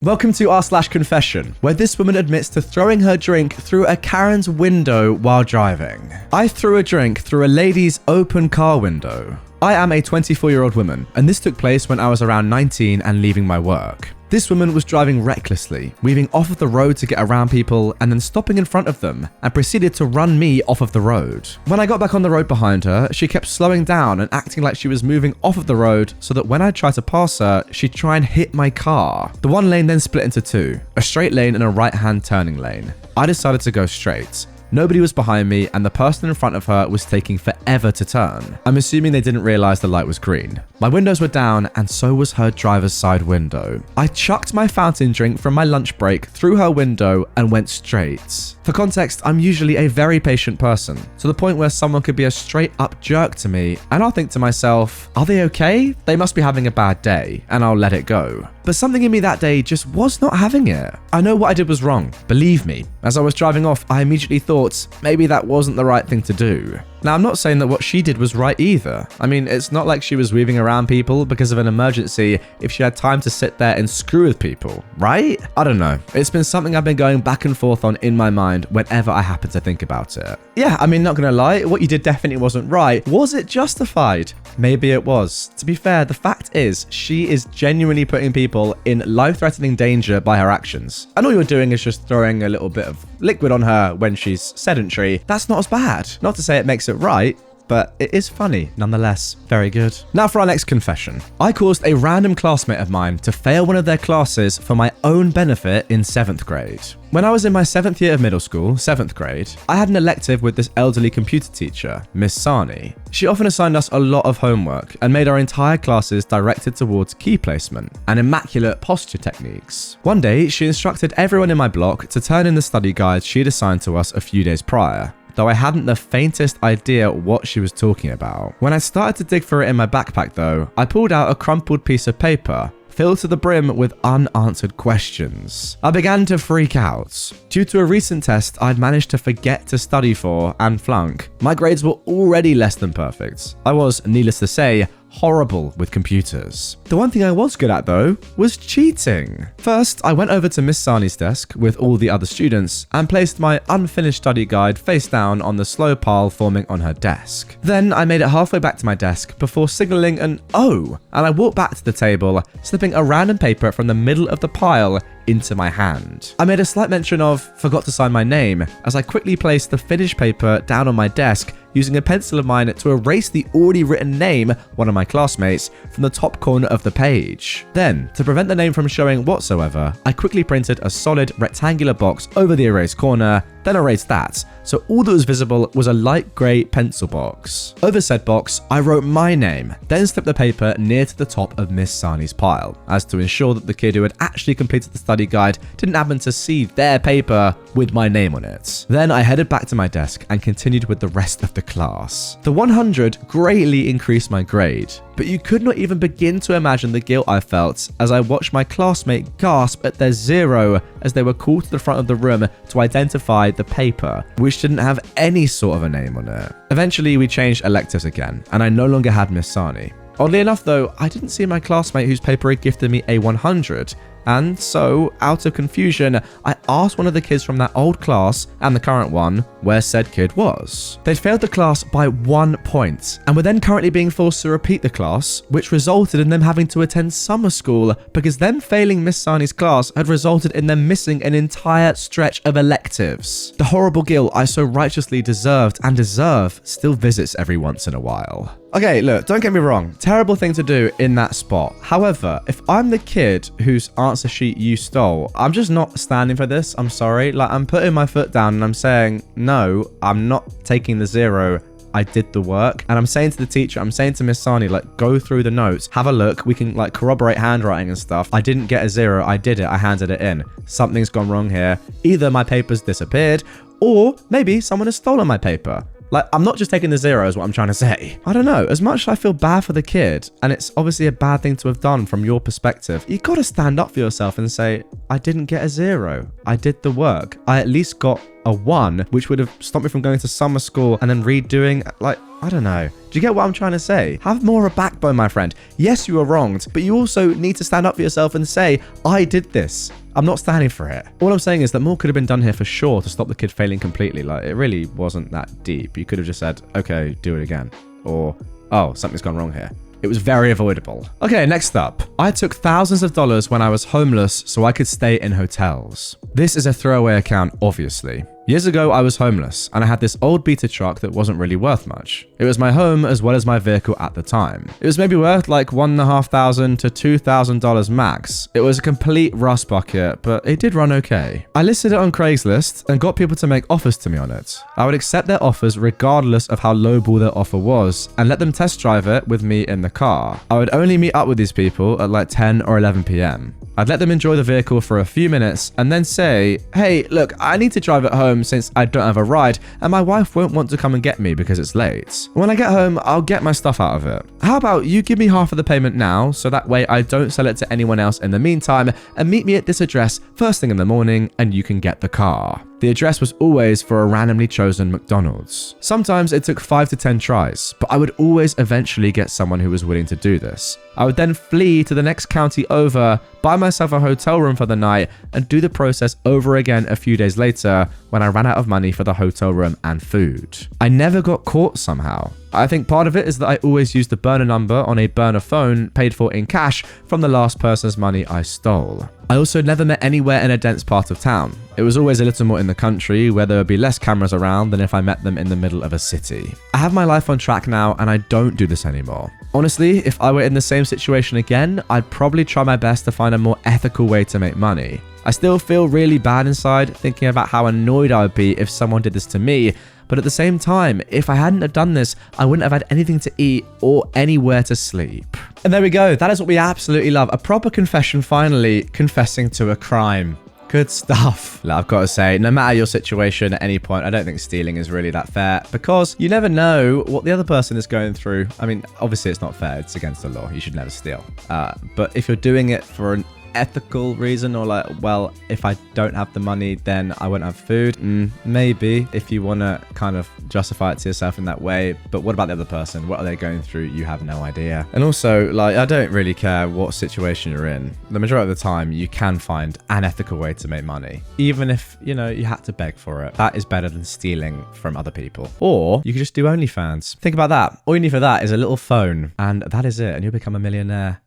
Welcome to r/confession, where this woman admits to throwing her drink through a Karen's window while driving. I threw a drink through a lady's open car window. I am a 24-year-old woman, and this took place when I was around 19 and leaving my work. This woman was driving recklessly, weaving off of the road to get around people and then stopping in front of them and proceeded to run me off of the road. When I got back on the road behind her, she kept slowing down and acting like she was moving off of the road so that when I tried to pass her, she'd try and hit my car. The one lane then split into two, a straight lane and a right-hand turning lane. I decided to go straight. Nobody was behind me and the person in front of her was taking forever to turn. I'm assuming they didn't realize the light was green. My windows were down and so was her driver's side window. I chucked my fountain drink from my lunch break through her window and went straight. For context, I'm usually a very patient person, to the point where someone could be a straight up jerk to me and I'll think to myself, are they okay? They must be having a bad day, and I'll let it go. But something in me that day just was not having it. I know what I did was wrong, believe me. As I was driving off, I immediately thought, maybe that wasn't the right thing to do. Now, I'm not saying that what she did was right either. I mean, it's not like she was weaving around people because of an emergency if she had time to sit there and screw with people, right? I don't know. It's been something I've been going back and forth on in my mind whenever I happen to think about it. Yeah, I mean, not gonna lie, what you did definitely wasn't right. Was it justified? Maybe it was. To be fair, the fact is, she is genuinely putting people in life-threatening danger by her actions. And all you're doing is just throwing a little bit of liquid on her when she's sedentary. That's not as bad. Not to say it makes it right, but it is funny nonetheless. Very good. Now for our next confession. I caused a random classmate of mine to fail one of their classes for my own benefit in 7th grade. When I was in my 7th year of middle school, 7th grade, I had an elective with this elderly computer teacher, Miss Sani. She often assigned us a lot of homework and made our entire classes directed towards key placement and immaculate posture techniques. One day, she instructed everyone in my block to turn in the study guides she'd assigned to us a few days prior, though I hadn't the faintest idea what she was talking about. When I started to dig for it in my backpack though, I pulled out a crumpled piece of paper filled to the brim with unanswered questions. I began to freak out. Due to a recent test I'd managed to forget to study for and flunk, my grades were already less than perfect. I was, needless to say, horrible with computers. The one thing I was good at though was cheating. First, I went over to Miss Sani's desk with all the other students and placed my unfinished study guide face down on the slow pile forming on her desk. Then I made it halfway back to my desk before signaling an "oh," and I walked back to the table, slipping a random paper from the middle of the pile into my hand. I made a slight mention of "forgot to sign my name" as I quickly placed the finished paper down on my desk using a pencil of mine to erase the already written name, one of my classmates, from the top corner of the page. Then, to prevent the name from showing whatsoever, I quickly printed a solid rectangular box over the erased corner, then erased that, so all that was visible was a light grey pencil box. Over said box, I wrote my name, then slipped the paper near to the top of Miss Sani's pile, as to ensure that the kid who had actually completed the study guide didn't happen to see their paper with my name on it. Then I headed back to my desk and continued with the rest of the class. The 100 greatly increased my grade, but you could not even begin to imagine the guilt I felt as I watched my classmate gasp at their 0 as they were called to the front of the room to identify the paper, which didn't have any sort of a name on it. Eventually, we changed electives again, and I no longer had Miss Sani. Oddly enough though, I didn't see my classmate whose paper had gifted me a 100, and so, out of confusion, I asked one of the kids from that old class, and the current one, where said kid was. They'd failed the class by 1 point, and were then currently being forced to repeat the class, which resulted in them having to attend summer school, because them failing Miss Sani's class had resulted in them missing an entire stretch of electives. The horrible guilt I so righteously deserved and deserve still visits every once in a while. Okay, look, don't get me wrong, terrible thing to do in that spot. However, if I'm the kid whose answer sheet you stole, I'm just not standing for this, I'm sorry. Like, I'm putting my foot down and I'm saying, no, I'm not taking the 0. I did the work. And I'm saying to the teacher, I'm saying to Miss Sani, like, go through the notes, have a look, we can like corroborate handwriting and stuff. I didn't get a 0, I did it, I handed it in. Something's gone wrong here. Either my paper's disappeared, or maybe someone has stolen my paper. Like, I'm not just taking the 0 is what I'm trying to say. I don't know, as much as I feel bad for the kid, and it's obviously a bad thing to have done from your perspective, you gotta stand up for yourself and say, I didn't get a 0. I did the work. I at least got a 1, which would have stopped me from going to summer school and then redoing, like, I don't know. Do you get what I'm trying to say? Have more of a backbone, my friend. Yes, you were wronged, but you also need to stand up for yourself and say, I did this. I'm not standing for it. All I'm saying is that more could have been done here for sure to stop the kid failing completely. Like, it really wasn't that deep. You could have just said, okay, do it again. Or, oh, something's gone wrong here. It was very avoidable. Okay, next up. I took thousands of dollars when I was homeless so I could stay in hotels. This is a throwaway account, obviously. Years ago, I was homeless, and I had this old beater truck that wasn't really worth much. It was my home as well as my vehicle at the time. It was maybe worth like $1,500 to $2,000 max. It was a complete rust bucket, but it did run okay. I listed it on Craigslist and got people to make offers to me on it. I would accept their offers regardless of how lowball their offer was, and let them test drive it with me in the car. I would only meet up with these people at like 10 or 11 p.m. I'd let them enjoy the vehicle for a few minutes and then say, hey, look, I need to drive it home since I don't have a ride and my wife won't want to come and get me because it's late. When I get home, I'll get my stuff out of it. How about you give me half of the payment now so that way I don't sell it to anyone else in the meantime, and meet me at this address first thing in the morning and you can get the car. The address was always for a randomly chosen McDonald's. Sometimes it took 5 to 10 tries, but I would always eventually get someone who was willing to do this. I would then flee to the next county over, buy myself a hotel room for the night, and do the process over again a few days later when I ran out of money for the hotel room and food. I never got caught somehow. I think part of it is that I always used the burner number on a burner phone paid for in cash from the last person's money I stole. I also never met anywhere in a dense part of town. It was always a little more in the country where there would be less cameras around than if I met them in the middle of a city. I have my life on track now and I don't do this anymore. Honestly, if I were in the same situation again, I'd probably try my best to find a more ethical way to make money. I still feel really bad inside thinking about how annoyed I would be if someone did this to me, but at the same time, if I hadn't have done this, I wouldn't have had anything to eat or anywhere to sleep. And there we go. That is what we absolutely love. A proper confession, finally, confessing to a crime. Good stuff. I've got to say, no matter your situation at any point, I don't think stealing is really that fair because you never know what the other person is going through. I mean, obviously it's not fair. It's against the law. You should never steal. But if you're doing it for an ethical reason or like, well, if I don't have the money, then I won't have food. Maybe if you want to kind of justify it to yourself in that way. But what about the other person? What are they going through? You have no idea. And also, like, I don't really care what situation you're in. The majority of the time, you can find an ethical way to make money. Even if, you know, you had to beg for it. That is better than stealing from other people. Or you could just do OnlyFans. Think about that. All you need for that is a little phone. And that is it. And you'll become a millionaire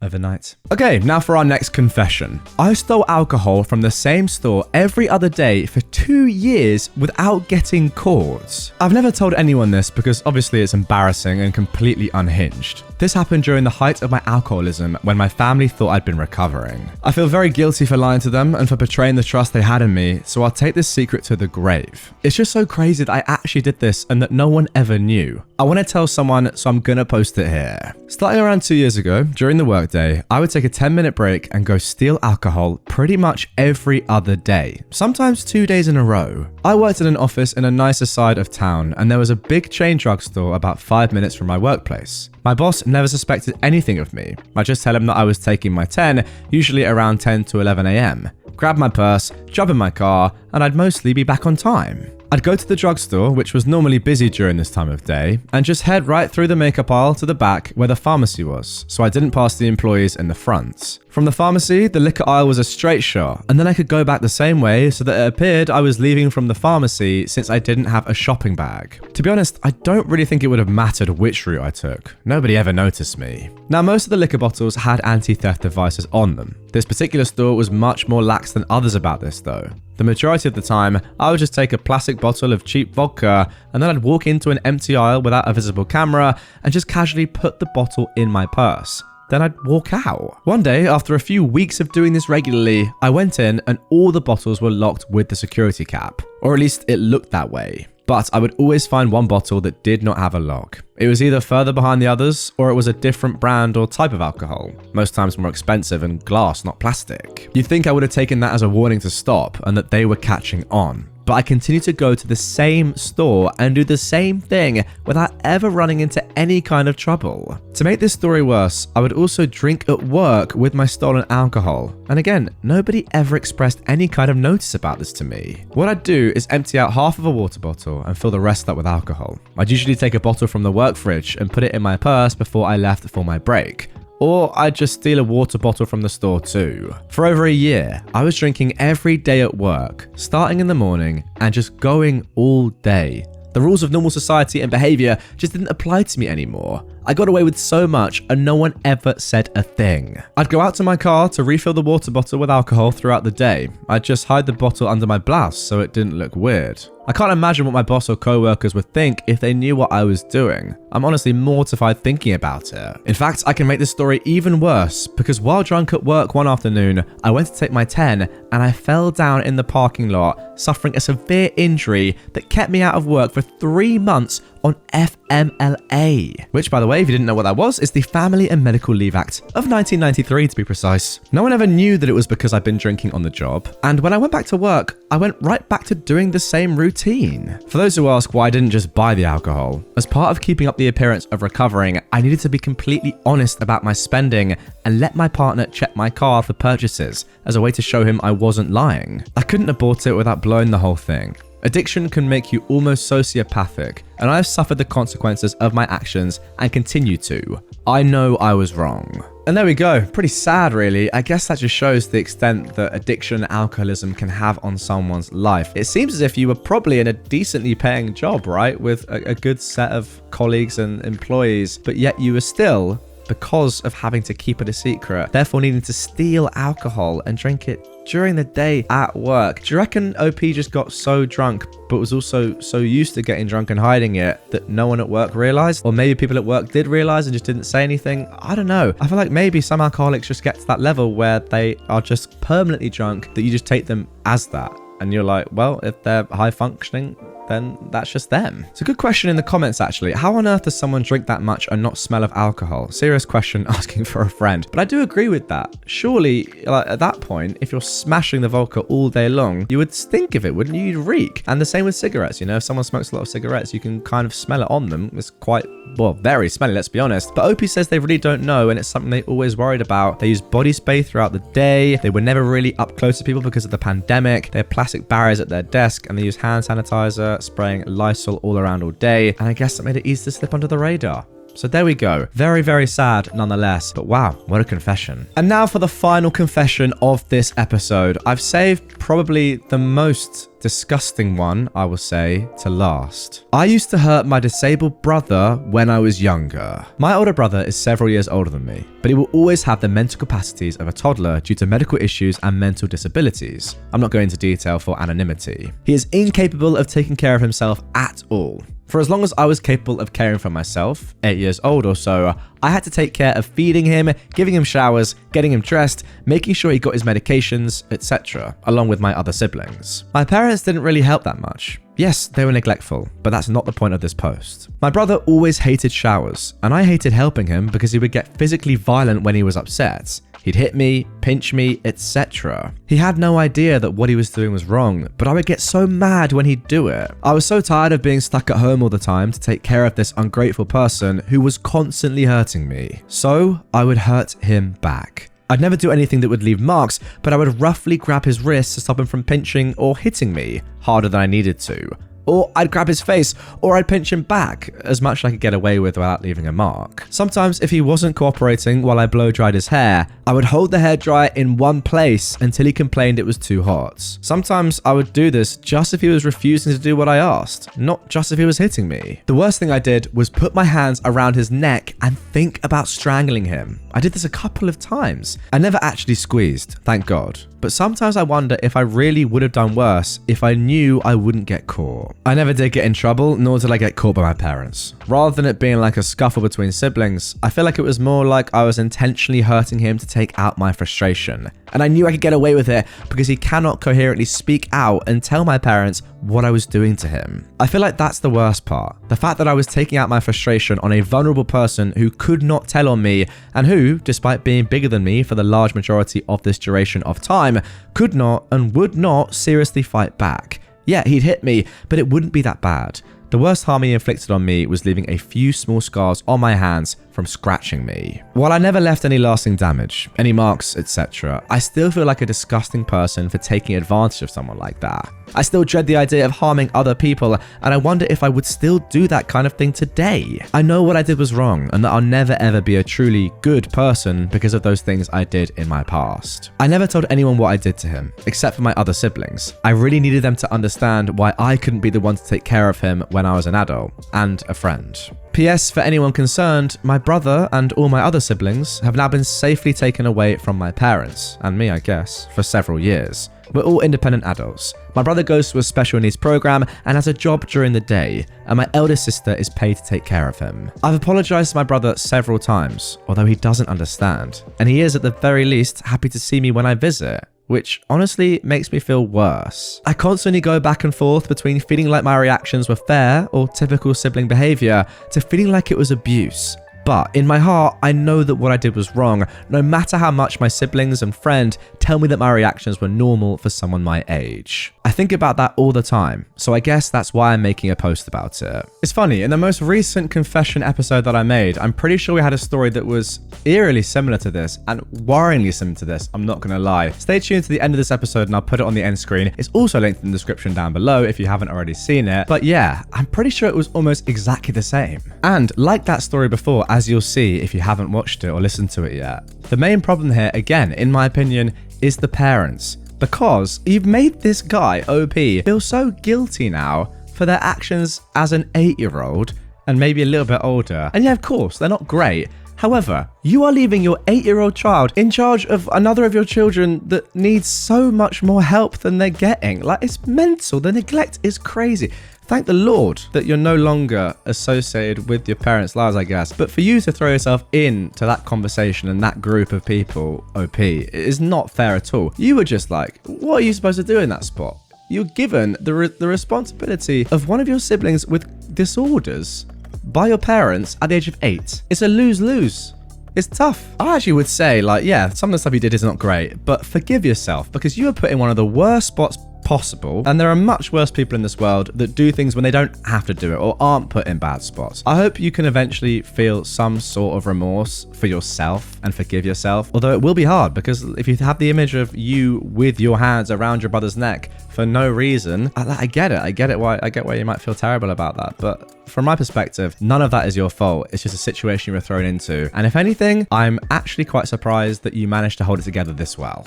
overnight. Okay, now for our next confession. I stole alcohol from the same store every other day for 2 years without getting caught. I've never told anyone this because obviously it's embarrassing and completely unhinged. This happened during the height of my alcoholism when my family thought I'd been recovering. I feel very guilty for lying to them and for betraying the trust they had in me, so I'll take this secret to the grave. It's just so crazy that I actually did this and that no one ever knew. I want to tell someone, so I'm gonna post it here. Starting around 2 years ago, during the workday, I would take a 10-minute break and go steal alcohol pretty much every other day, sometimes 2 days in a row. I worked in an office in a nicer side of town, and there was a big chain drugstore about 5 minutes from my workplace. My boss never suspected anything of me. I just tell him that I was taking my 10, usually around 10 to 11 a.m., grab my purse, jump in my car, and I'd mostly be back on time. I'd go to the drugstore, which was normally busy during this time of day, and just head right through the makeup aisle to the back where the pharmacy was, so I didn't pass the employees in the front. From the pharmacy, the liquor aisle was a straight shot, and then I could go back the same way so that it appeared I was leaving from the pharmacy since I didn't have a shopping bag. To be honest, I don't really think it would have mattered which route I took. Nobody ever noticed me. Now, most of the liquor bottles had anti-theft devices on them. This particular store was much more lax than others about this though. The majority of the time, I would just take a plastic bottle of cheap vodka and then I'd walk into an empty aisle without a visible camera and just casually put the bottle in my purse. Then I'd walk out. One day, after a few weeks of doing this regularly, I went in and all the bottles were locked with the security cap. Or at least it looked that way. But I would always find one bottle that did not have a lock. It was either further behind the others, or it was a different brand or type of alcohol, most times more expensive and glass, not plastic. You'd think I would have taken that as a warning to stop, and that they were catching on. but I continued to go to the same store and do the same thing without ever running into any kind of trouble. To make this story worse, I would also drink at work with my stolen alcohol. And again, nobody ever expressed any kind of notice about this to me. What I'd do is empty out half of a water bottle and fill the rest up with alcohol. I'd usually take a bottle from the work fridge and put it in my purse before I left for my break. Or I'd just steal a water bottle from the store too. For over a year, I was drinking every day at work, starting in the morning and just going all day. The rules of normal society and behavior just didn't apply to me anymore. I got away with so much and no one ever said a thing. I'd go out to my car to refill the water bottle with alcohol throughout the day. I'd just hide the bottle under my blouse so it didn't look weird. I can't imagine what my boss or co-workers would think if they knew what I was doing. I'm honestly mortified thinking about it. In fact, I can make this story even worse because while drunk at work one afternoon, I went to take my 10 and I fell down in the parking lot, suffering a severe injury that kept me out of work for 3 months on FMLA, which, by the way, if you didn't know what that was, is the Family and Medical Leave Act of 1993 to be precise. No one ever knew that it was because I'd been drinking on the job, and when I went back to work, I went right back to doing the same routine. For those who ask why I didn't just buy the alcohol, as part of keeping up the appearance of recovering, I needed to be completely honest about my spending and let my partner check my card for purchases as a way to show him I wasn't lying. I couldn't abort it without blowing the whole thing. Addiction can make you almost sociopathic, and I've suffered the consequences of my actions and continue to. I know I was wrong. And there we go. Pretty sad, really. I guess that just shows the extent that addiction and alcoholism can have on someone's life. It seems as if you were probably in a decently paying job, right? With a good set of colleagues and employees, but yet you were still, because of having to keep it a secret, therefore needing to steal alcohol and drink it during the day at work. Do you reckon OP just got so drunk but was also so used to getting drunk and hiding it that no one at work realized? Or maybe people at work did realize and just didn't say anything? I don't know. I feel like maybe some alcoholics just get to that level where they are just permanently drunk, that you just take them as that. And you're like, well, if they're high functioning, then that's just them. It's a good question in the comments, actually. How on earth does someone drink that much and not smell of alcohol? Serious question, asking for a friend. But I do agree with that. Surely, like, at that point, if you're smashing the vodka all day long, you would stink of it, wouldn't you? You'd reek. And the same with cigarettes. You know, if someone smokes a lot of cigarettes, you can kind of smell it on them. It's quite, well, very smelly, let's be honest. But OP says they really don't know, and it's something they always worried about. They use body spray throughout the day. They were never really up close to people because of the pandemic. They have plastic barriers at their desk, and they use hand sanitizer, spraying Lysol all around all day, and I guess that made it easy to slip under the radar. So there we go. Very, very sad nonetheless, but wow, what a confession. And now for the final confession of this episode. I've saved probably the most disgusting one, I will say, to last. I used to hurt my disabled brother when I was younger. My older brother is several years older than me, but he will always have the mental capacities of a toddler due to medical issues and mental disabilities. I'm not going into detail for anonymity. He is incapable of taking care of himself at all. For as long as I was capable of caring for myself, 8 years old or so, I had to take care of feeding him, giving him showers, getting him dressed, making sure he got his medications, etc., along with my other siblings. My parents didn't really help that much. Yes, they were neglectful, but that's not the point of this post. My brother always hated showers, and I hated helping him because he would get physically violent when he was upset. He'd hit me, pinch me, etc. He had no idea that what he was doing was wrong, but I would get so mad when he'd do it. I was so tired of being stuck at home all the time to take care of this ungrateful person who was constantly hurting me. So I would hurt him back. I'd never do anything that would leave marks, but I would roughly grab his wrists to stop him from pinching or hitting me harder than I needed to. Or I'd grab his face, or I'd pinch him back, as much as I could get away with without leaving a mark. Sometimes, if he wasn't cooperating while I blow dried his hair, I would hold the hairdryer in one place until he complained it was too hot. Sometimes I would do this just if he was refusing to do what I asked, not just if he was hitting me. The worst thing I did was put my hands around his neck and think about strangling him. I did this a couple of times. I never actually squeezed, thank God. But sometimes I wonder if I really would have done worse if I knew I wouldn't get caught. I never did get in trouble, nor did I get caught by my parents. Rather than it being like a scuffle between siblings, I feel like it was more like I was intentionally hurting him to take out my frustration. And I knew I could get away with it because he cannot coherently speak out and tell my parents what I was doing to him. I feel like that's the worst part. The fact that I was taking out my frustration on a vulnerable person who could not tell on me and who, despite being bigger than me for the large majority of this duration of time, could not and would not seriously fight back. Yeah, he'd hit me, but it wouldn't be that bad. The worst harm he inflicted on me was leaving a few small scars on my hands from scratching me. While I never left any lasting damage, any marks, etc., I still feel like a disgusting person for taking advantage of someone like that. I still dread the idea of harming other people, and I wonder if I would still do that kind of thing today. I know what I did was wrong, and that I'll never ever be a truly good person because of those things I did in my past. I never told anyone what I did to him, except for my other siblings. I really needed them to understand why I couldn't be the one to take care of him when I was an adult, and a friend. P.S. For anyone concerned, my brother and all my other siblings have now been safely taken away from my parents, and me I guess, for several years. We're all independent adults. My brother goes to a special needs program and has a job during the day, and my eldest sister is paid to take care of him. I've apologized to my brother several times, although he doesn't understand, and he is at the very least happy to see me when I visit, which honestly makes me feel worse. I constantly go back and forth between feeling like my reactions were fair or typical sibling behavior to feeling like it was abuse. But in my heart, I know that what I did was wrong, no matter how much my siblings and friend tell me that my reactions were normal for someone my age. I think about that all the time, so I guess that's why I'm making a post about it. It's funny, in the most recent confession episode that I made, I'm pretty sure we had a story that was eerily similar to this, and worryingly similar to this, I'm not gonna lie. Stay tuned to the end of this episode and I'll put it on the end screen. It's also linked in the description down below if you haven't already seen it. But yeah, I'm pretty sure it was almost exactly the same. And like that story before, as you'll see if you haven't watched it or listened to it yet, the main problem here, again, in my opinion, is the parents. Because you've made this guy, OP, feel so guilty now for their actions as an 8-year-old and maybe a little bit older. And yeah, of course, they're not great. However, you are leaving your 8-year-old child in charge of another of your children that needs so much more help than they're getting. Like, it's mental. The neglect is crazy. Thank the Lord that you're no longer associated with your parents' lives, I guess. But for you to throw yourself into that conversation and that group of people, OP, is not fair at all. You were just like, what are you supposed to do in that spot? You're given the responsibility of one of your siblings with disorders by your parents at the age of 8. It's a lose-lose. It's tough. I actually would say, like, yeah, some of the stuff you did is not great, but forgive yourself because you were put in one of the worst spots possible, and there are much worse people in this world that do things when they don't have to do it or aren't put in bad spots. I hope you can eventually feel some sort of remorse for yourself and forgive yourself, although it will be hard because if you have the image of you with your hands around your brother's neck for no reason, I get it. I get why you might feel terrible about that, but from my perspective, none of that is your fault. It's just a situation you were thrown into, and if anything, I'm actually quite surprised that you managed to hold it together this well.